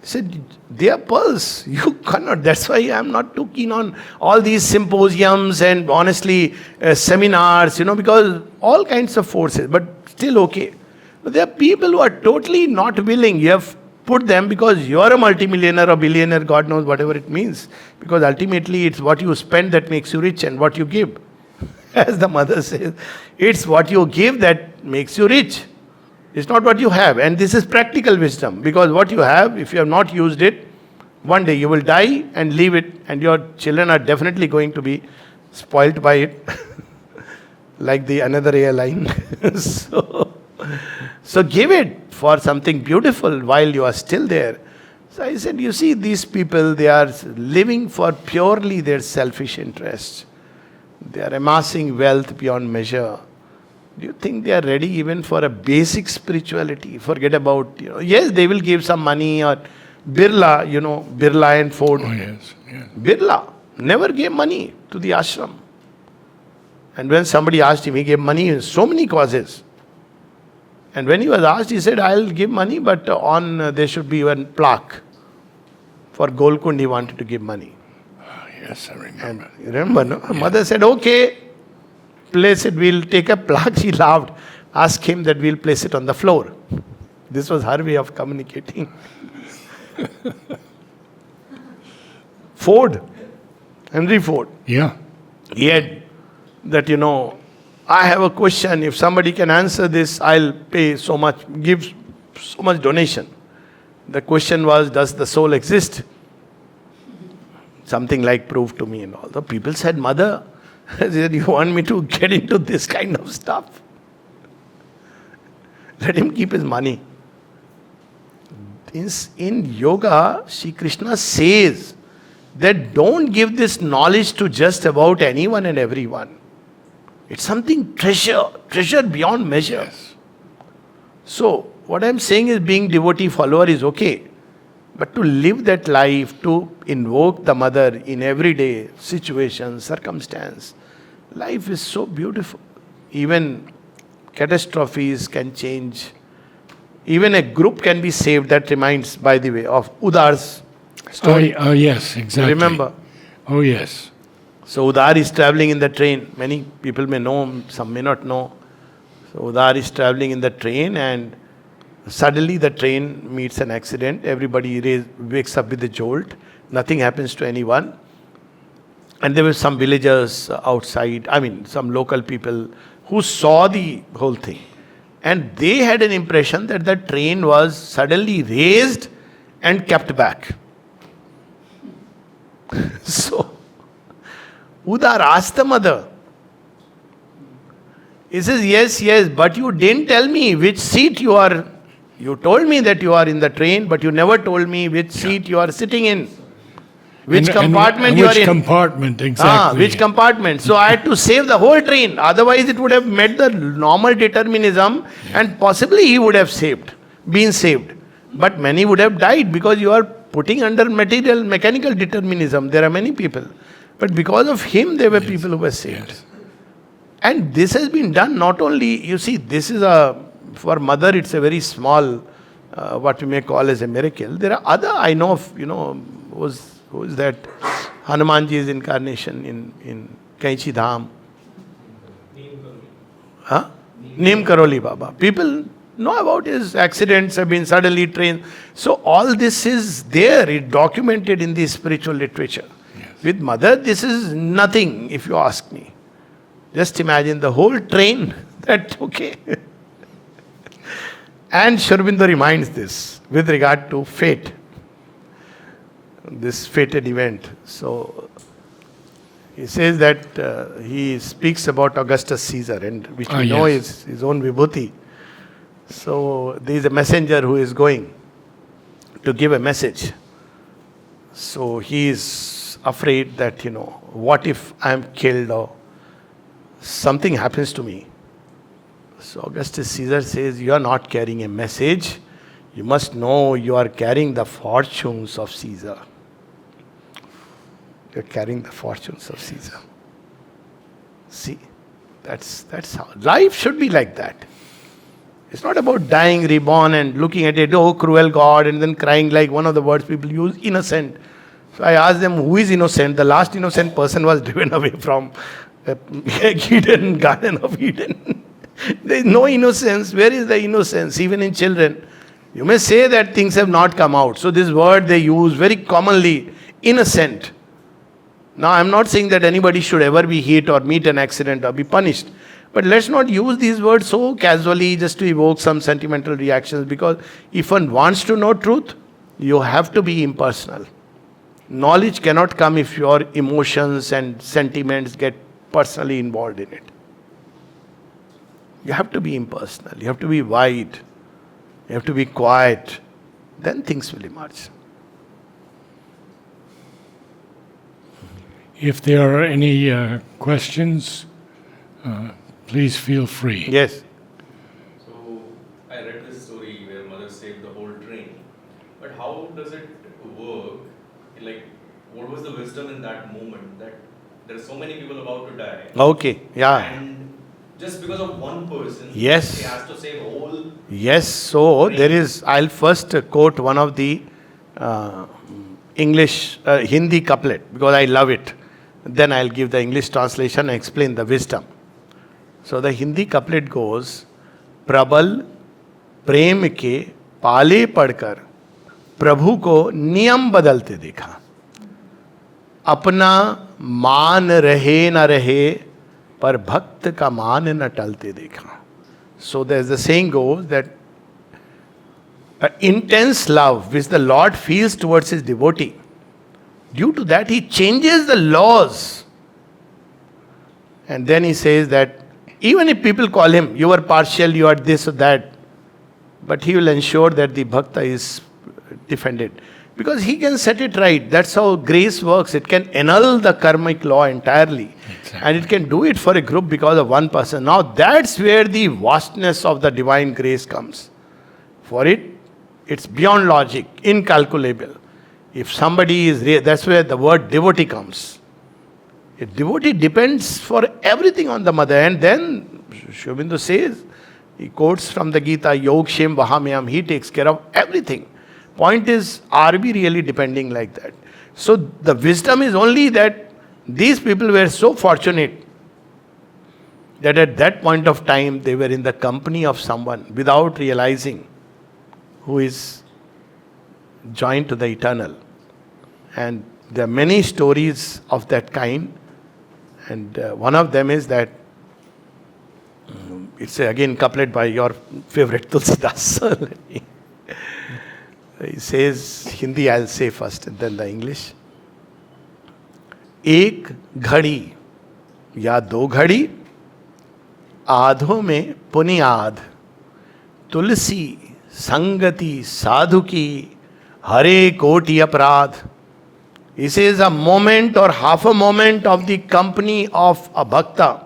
I said, they are pearls. You cannot. That's why I'm not too keen on all these symposiums and honestly seminars, because all kinds of forces, but still okay. But there are people who are totally not willing. You have put them because you are a multimillionaire or billionaire, God knows whatever it means. Because ultimately it's what you spend that makes you rich and what you give. As the mother says, it's what you give that makes you rich. It's not what you have. And this is practical wisdom, because what you have, if you have not used it, one day you will die and leave it, and your children are definitely going to be spoilt by it, like the another airline. so give it for something beautiful while you are still there. So I said, you see, these people, they are living for purely their selfish interests. They are amassing wealth beyond measure. Do you think they are ready even for a basic spirituality? Forget about, yes, they will give some money, or Birla, Birla and Ford. Oh, yes. Yes. Birla never gave money to the ashram. And when somebody asked him, he gave money in so many causes. And when he was asked, he said, I'll give money, but there should be one plaque. For Golkund, he wanted to give money. Oh, yes, I remember. And you remember, no? Yeah. Mother said, okay, place it, we'll take a plaque. She laughed. Ask him that we'll place it on the floor. This was her way of communicating. Ford, Henry Ford. Yeah. He had that, I have a question. If somebody can answer this, I'll pay so much, give so much donation. The question was, does the soul exist? Something like prove to me and all. The people said, Mother, you want me to get into this kind of stuff? Let him keep his money. In yoga, Shri Krishna says that don't give this knowledge to just about anyone and everyone. It's something treasure beyond measure. Yes. So, what I'm saying is, being devotee follower is okay. But to live that life, to invoke the mother in everyday situation, circumstance, life is so beautiful. Even catastrophes can change. Even a group can be saved. That reminds, by the way, of Udar's story. Oh, yes, exactly. Remember? Oh, yes. So Udar is traveling in the train. Many people may know, some may not know. So Udar is traveling in the train, and suddenly the train meets an accident. Everybody wakes up with a jolt. Nothing happens to anyone. And there were some villagers outside, some local people who saw the whole thing. And they had an impression that the train was suddenly raised and kept back. So Udar asked the mother. He says, yes, but you didn't tell me which seat you are. You told me that you are in the train, but you never told me which seat you are sitting in. Which compartment you are in. Which compartment, exactly. Which compartment. So I had to save the whole train. Otherwise it would have met the normal determinism, and possibly he would have been saved. But many would have died, because you are putting under mechanical determinism. There are many people. But because of him, there were people who were saved. Yes. And this has been done not only, you see, this is for mother, it's a very small, what we may call as a miracle. There are other, I know of, who is that? Hanumanji's incarnation in Kaichi Dham. Neem Karoli Baba. People know about his accidents, have been suddenly trained. So all this is there, it documented in the spiritual literature. Yes. With mother, this is nothing, if you ask me. Just imagine the whole train, that, okay. And Sri Aurobindo reminds this with regard to fate. This fated event. So, he says that he speaks about Augustus Caesar, and which we know is his own vibhuti. So, there is a messenger who is going to give a message. So, he is afraid that, what if I am killed or something happens to me? So, Augustus Caesar says, you are not carrying a message. You must know you are carrying the fortunes of Caesar. You are carrying the fortunes of Caesar. See, that's how. Life should be like that. It's not about dying, reborn, and looking at it, oh, cruel God, and then crying like one of the words people use, innocent. So I asked them, who is innocent? The last innocent person was driven away from Eden, Garden of Eden. There is no innocence. Where is the innocence? Even in children. You may say that things have not come out. So this word they use very commonly, innocent. Now I'm not saying that anybody should ever be hit or meet an accident or be punished. But let's not use these words so casually just to evoke some sentimental reactions, because if one wants to know truth, you have to be impersonal. Knowledge cannot come if your emotions and sentiments get personally involved in it. You have to be impersonal. You have to be wide. You have to be quiet. Then things will emerge. If there are any questions, please feel free. Yes. So I read this story where mother saved the whole train. But how does it work? Like, what was the wisdom in that moment that there are so many people about to die? Okay. Yeah. And just because of one person, Yes. he has to save whole. Yes. So there is. I'll first quote one of the English Hindi couplet because I love it. Then I'll give the English translation and explain the wisdom. So the Hindi couplet goes, प्रबल प्रेम के पाले पढ़कर प्रभु को नियम बदलते देखा, अपना मान रहे न रहे पर भक्त का मान न टलते देखा. So there's the saying goes that an intense love which the Lord feels towards his devotee, due to that he changes the laws. And then he says that even if people call him, you are partial, you are this or that, but he will ensure that the bhakta is defended. Because he can set it right. That's how grace works. It can annul the karmic law entirely. Exactly. And it can do it for a group because of one person. Now that's where the vastness of the divine grace comes. For it, it's beyond logic, incalculable. If somebody is, that's where the word devotee comes. A devotee depends for everything on the mother. And then, Sri Aurobindo says, he quotes from the Gita, Yog Shem Vahamyam, he takes care of everything. Point is, are we really depending like that? So the wisdom is only that these people were so fortunate that at that point of time they were in the company of someone without realizing who is joined to the eternal. And there are many stories of that kind. And one of them is that, it's again couplet by your favorite Tulsidas. He says, Hindi I'll say first and then the English. एक घड़ी या दो घड़ी आधों में पुनियाद तुलसी संगति साधु की हरे कोटि अपराध. He says a moment or half a moment of the company of a bhakta,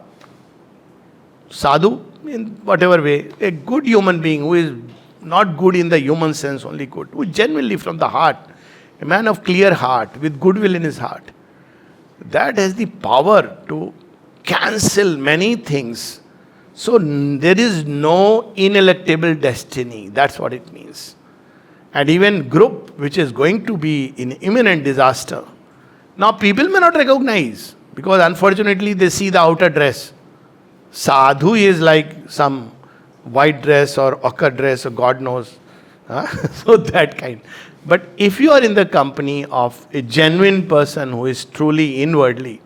sadhu in whatever way, a good human being who is not good in the human sense, only good, who genuinely from the heart, a man of clear heart with goodwill in his heart, that has the power to cancel many things. So there is no ineluctable destiny. That's what it means. And even group which is going to be in imminent disaster, now people may not recognize because unfortunately they see the outer dress. Sadhu is like some white dress or ochre dress or God knows. So that kind. But if you are in the company of a genuine person who is truly inwardly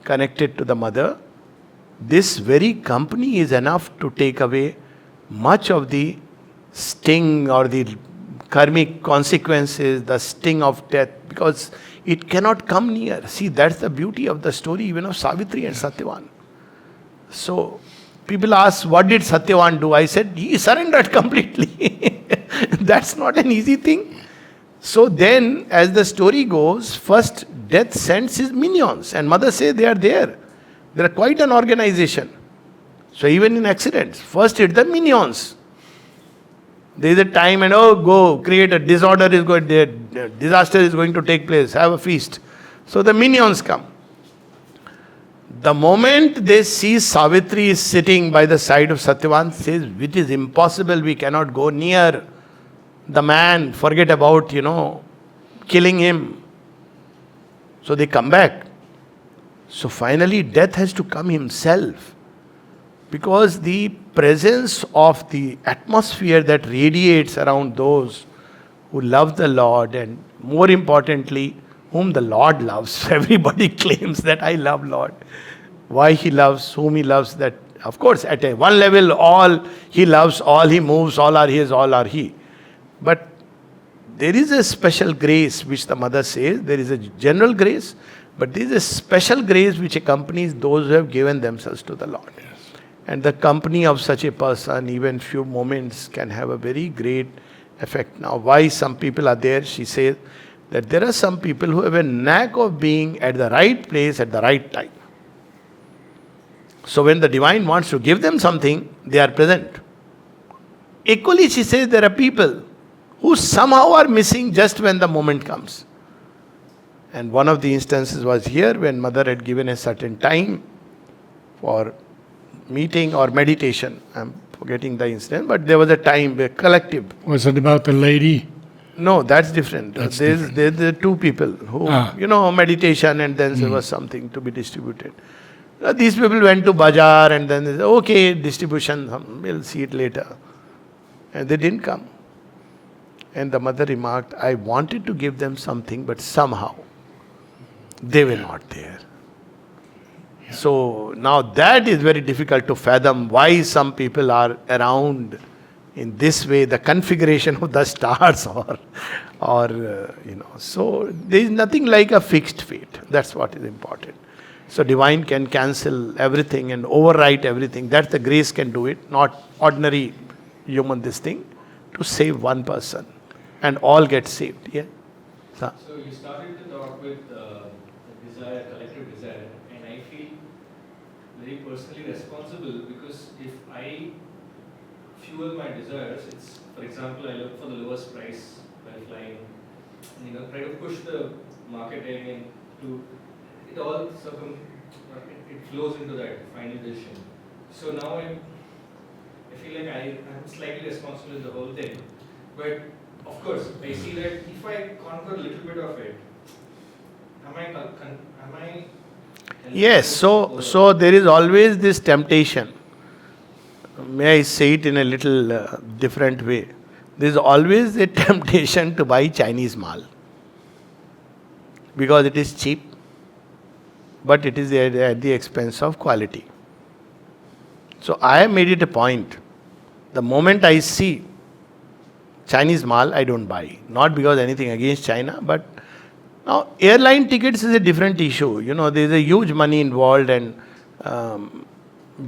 connected to the mother, this very company is enough to take away much of the sting or the karmic consequences, the sting of death, because it cannot come near. See, that's the beauty of the story even of Savitri and Satyavan. So, people ask, what did Satyavan do? I said, he surrendered completely. That's not an easy thing. So then, as the story goes, first death sends his minions, and mother says they are there. They are quite an organization. So even in accidents, first hit the minions. There is a time and go create a disorder is going, disaster is going to take place, have a feast. So the minions come. The moment they see Savitri is sitting by the side of Satyavan, says, it is impossible, we cannot go near the man, forget about, killing him. So they come back. So finally death has to come himself. Because the presence of the atmosphere that radiates around those who love the Lord and more importantly, whom the Lord loves. Everybody claims that I love Lord. Why he loves, whom he loves, that of course at a one level all he loves, all he moves, all are his, all are he. But there is a special grace which the mother says, there is a general grace, but there is a special grace which accompanies those who have given themselves to the Lord. And the company of such a person, even few moments, can have a very great effect. Now, why some people are there? She says that there are some people who have a knack of being at the right place at the right time. So when the divine wants to give them something, they are present. Equally, she says there are people who somehow are missing just when the moment comes. And one of the instances was here when mother had given a certain time for meeting or meditation. I'm forgetting the incident, but there was a time where collective. Was it about the lady? No, that's different. That's There's the two people who, meditation, and then there was something to be distributed. These people went to bazaar and then they said, okay, distribution, we'll see it later. And they didn't come. And the mother remarked, I wanted to give them something, but somehow they were not there. So now that is very difficult to fathom why some people are around in this way, the configuration of the stars So there is nothing like a fixed fate. That's what is important. So divine can cancel everything and overwrite everything. That's the grace can do it, not ordinary human this thing, to save one person. And all get saved. Yeah. So you started to talk with desire, collective desire, and I feel very personally responsible because if I fuel my desires, it's, for example, I look for the lowest price while flying, and, try to push the marketing and to it all it flows into that final decision. So now I feel like I'm slightly responsible in the whole thing, but of course I see that if I conquer a little bit of it, am I Yes, so there is always this temptation. May I say it in a little different way? There is always a temptation to buy Chinese mal because it is cheap, but it is at the expense of quality. So I have made it a point. The moment I see Chinese mal, I don't buy. Not because anything against China, but now airline tickets is a different issue. There is a huge money involved, and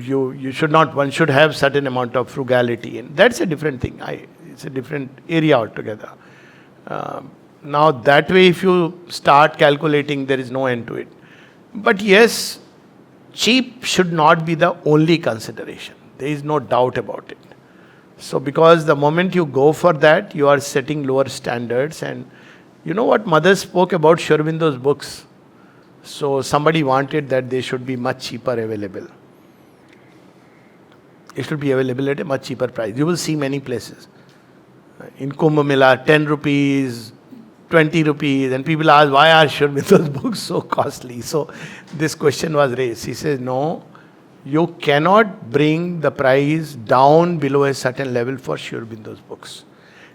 you should not. One should have certain amount of frugality, and that's a different thing. It's a different area altogether. Now that way, if you start calculating, there is no end to it. But yes, cheap should not be the only consideration. There is no doubt about it. So because the moment you go for that, you are setting lower standards. And you know what mother spoke about Sri Aurobindo's books. So somebody wanted that they should be much cheaper available. It should be available at a much cheaper price. You will see many places. In Kumbh Mela, 10 rupees, 20 rupees, and people ask, why are Sri Aurobindo's books so costly? So this question was raised. He says, no, you cannot bring the price down below a certain level for Sri Aurobindo's books.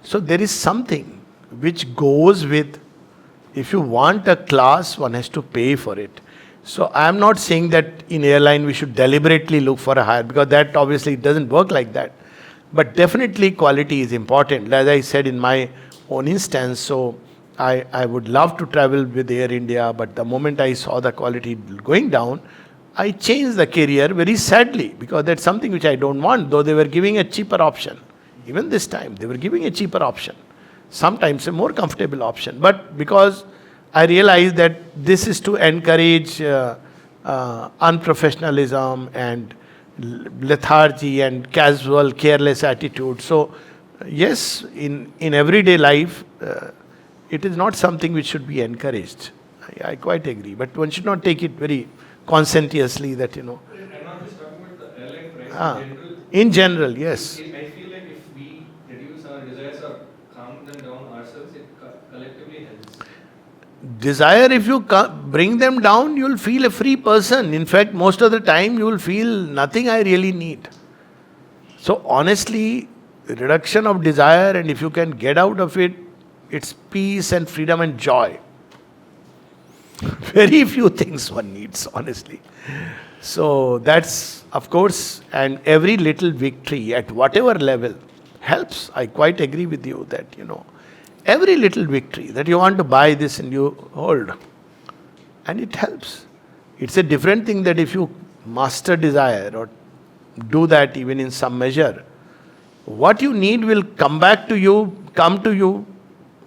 So there is something which goes with, if you want a class, one has to pay for it. So I am not saying that in airline we should deliberately look for a higher, because that obviously doesn't work like that. But definitely quality is important. As I said in my own instance, so I would love to travel with Air India, but the moment I saw the quality going down, I changed the carrier very sadly, because that's something which I don't want, though they were giving a cheaper option. Even this time, they were giving a cheaper option. Sometimes a more comfortable option. But because I realized that this is to encourage unprofessionalism and lethargy and casual, careless attitude. So, yes, in everyday life, it is not something which should be encouraged. I quite agree. But one should not take it very conscientiously that, I'm not just talking about the airline price in general, yes. I feel like if we reduce our desires or calm them down ourselves, it collectively helps. Desire, if you bring them down, you will feel a free person. In fact, most of the time, you will feel nothing I really need. So honestly, reduction of desire, and if you can get out of it, it's peace and freedom and joy. Very few things one needs, honestly. So that's, of course, and every little victory at whatever level helps. I quite agree with you that, every little victory that you want to buy this and you hold, and it helps. It's a different thing that if you master desire or do that even in some measure, what you need will come to you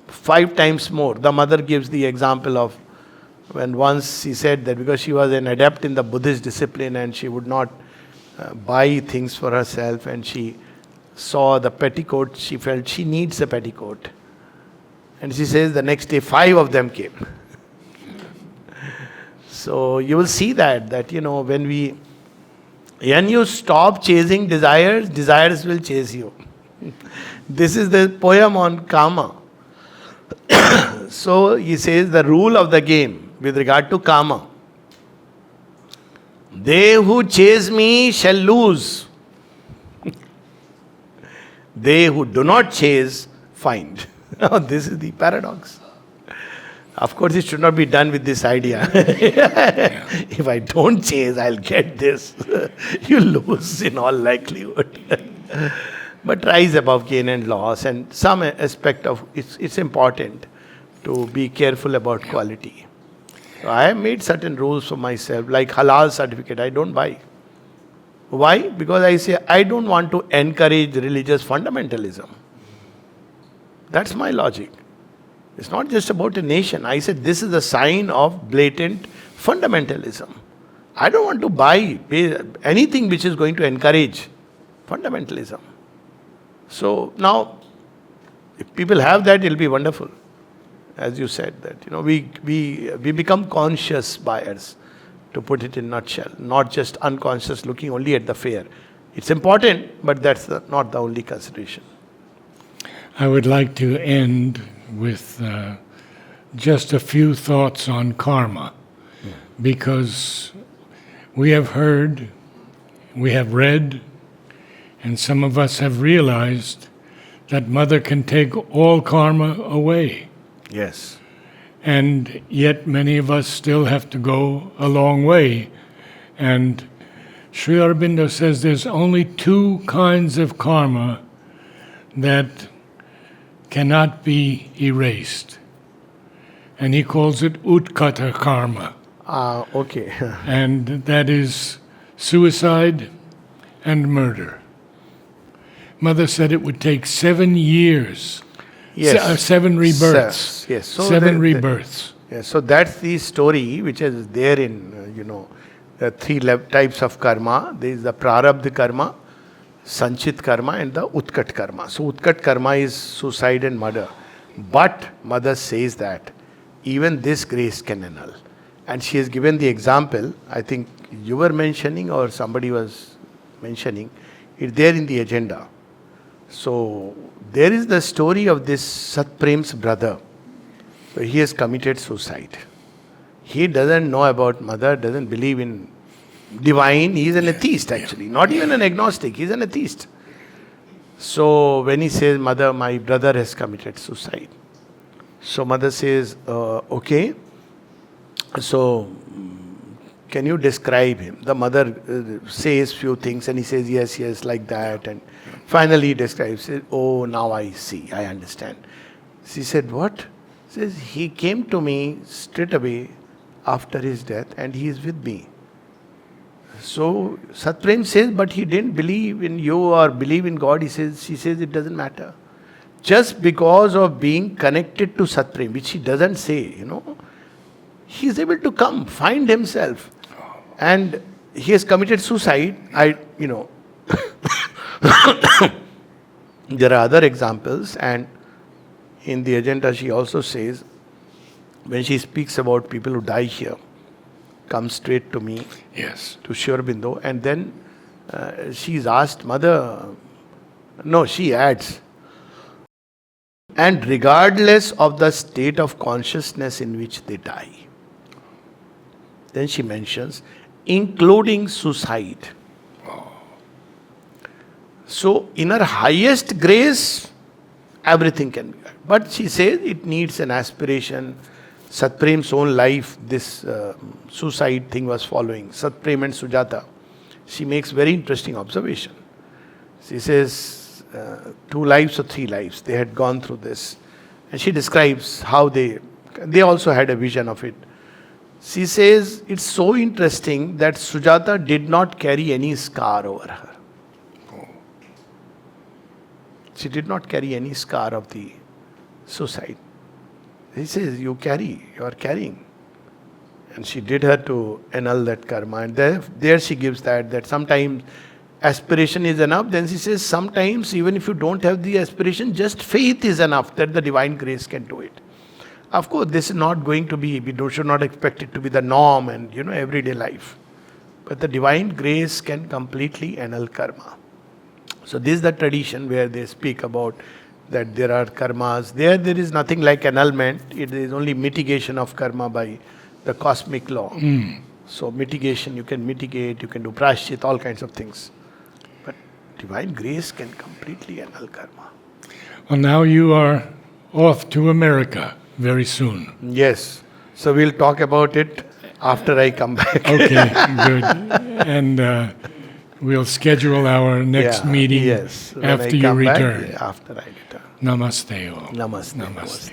5 times more. The mother gives the example of when once she said that because she was an adept in the Buddhist discipline and she would not buy things for herself, and she saw the petticoat, she felt she needs a petticoat. And she says the next day 5 of them came. So you will see that when you stop chasing desires, desires will chase you. This is the poem on karma. So he says the rule of the game with regard to karma. They who chase me shall lose. They who do not chase find. Now this is the paradox. Of course, it should not be done with this idea. If I don't chase, I'll get this. You lose in all likelihood. But rise above gain and loss, and some aspect of it's important to be careful about quality. So I have made certain rules for myself, like halal certificate, I don't buy. Why? Because I say I don't want to encourage religious fundamentalism. That's my logic. It's not just about a nation. I said this is a sign of blatant fundamentalism. I don't want to buy anything which is going to encourage fundamentalism. So now, if people have that, it'll be wonderful. As you said, that we become conscious buyers, to put it in a nutshell, not just unconscious looking only at the fair. It's important, but that's not the only consideration. I would like to end with just a few thoughts on karma, because we have heard, we have read, and some of us have realized that Mother can take all karma away. Yes. And yet many of us still have to go a long way. And Sri Aurobindo says there's only 2 kinds of karma that cannot be erased. And he calls it utkata karma. Okay. And that is suicide and murder. Mother said it would take 7 years. Yes. 7 rebirths. Yes. So 7 rebirths. Yes. So that's the story which is there in, the 3 types of karma. There is the prarabdha karma, sanchit karma, and the utkat karma. So utkat karma is suicide and murder. But Mother says that even this grace can annul. And she has given the example, I think you were mentioning or somebody was mentioning, it's there in the agenda. So there is the story of this Satprem's brother, where he has committed suicide. He doesn't know about Mother, doesn't believe in divine. He is an atheist actually, not even an agnostic, he is an atheist. So when he says, Mother, my brother has committed suicide. So Mother says, okay, so can you describe him? The mother says few things and he says, yes, like that. And finally he describes it. Oh, now I see, I understand. She said, what? She says, he came to me straight away after his death and he is with me. So Satprem says, but he didn't believe in you or believe in God. She says it doesn't matter. Just because of being connected to Satprem, which he doesn't say, he is able to come, find himself. And he has committed suicide. There are other examples, and in the agenda she also says, when she speaks about people who die here, come straight to me, Yes. to Sri Aurobindo, and then she is asked, Mother, no, she adds, and regardless of the state of consciousness in which they die. Then she mentions, including suicide. So, in her highest grace, everything can be. But she says it needs an aspiration, Satprem's own life, this suicide thing was following. Satprem and Sujata. She makes very interesting observation. She says 2 lives or 3 lives, they had gone through this. And she describes how they also had a vision of it. She says it's so interesting that Sujata did not carry any scar over her. She did not carry any scar of the suicide. He says, you are carrying. And she did her to annul that karma. And there she gives that sometimes aspiration is enough. Then she says, sometimes even if you don't have the aspiration, just faith is enough that the divine grace can do it. Of course, this is not going to be, should not expect it to be the norm and everyday life. But the divine grace can completely annul karma. So this is the tradition where they speak about that there are karmas. There is nothing like annulment. It is only mitigation of karma by the cosmic law. So mitigation, you can mitigate, you can do prashchit, all kinds of things. But divine grace can completely annul karma. Well, now you are off to America very soon. Yes. So we'll talk about it after I come back. Okay, good. And we'll schedule our next meeting when after I you come return. back, after I return. Namaste. All. Namaste. Namaste. Namaste.